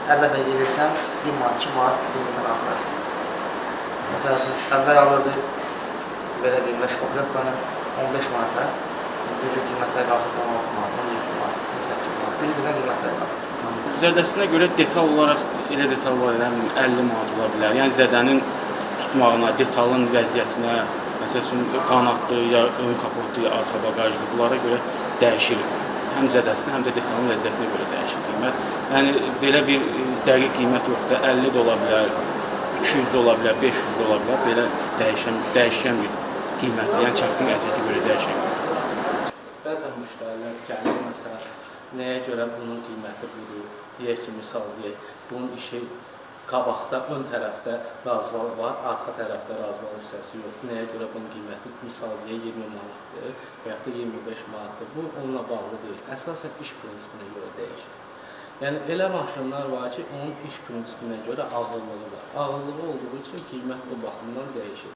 hər dəfə gedirsən 1 manat, 2 manat qiymətindən artırırsan. Məsəl üçün, əvvəl alırdı, belə deyim, şokletkanı 15 manata, gücü qiymətlər qalxıb 16 manat, 17 manat, 18 manat, bir-birine qiymətlər qalxıb. Zədəsinə görə detal olaraq, elə detal var, 50 manat ola bilər. Yəni zədənin tutmağına, detalın vəziyyətinə, məsəl üçün qanatdır, ya ön kapotdur, ya arxa bagajdır, bunlara görə dəyişir. Həm zədəsinə, həm də detalın vəziyyətinə görə dəyişir qiymət. Yəni belə bir dəqiq qiymət yoxdur, 50 də ola bilər, 200 də ola bilər, 500 də ola bilər, belə dəyişən bir qiymətdir, yəni çəkdiyin əziyyətə görə dəyişən. Bəzən müştərilər gəlir, məsələn, nəyə görə bunun qiyməti budur, deyək ki, misal deyək, bunun işi qabaqda, ön tərəfdə razval var, arxa tərəfdə razval hissəsi yoxdur, nəyə görə bunun qiyməti, misal deyək, 20 manatdır və yaxud da 25 manatdır, bu onunla bağlı deyil, əsasən iş prinsipinə görə dəyişir. Yəni, elə maşınlar var ki, onun iş prinsipinə görə ağırlığı var. Ağırlığı olduğu üçün qiymət o baxımdan dəyişir.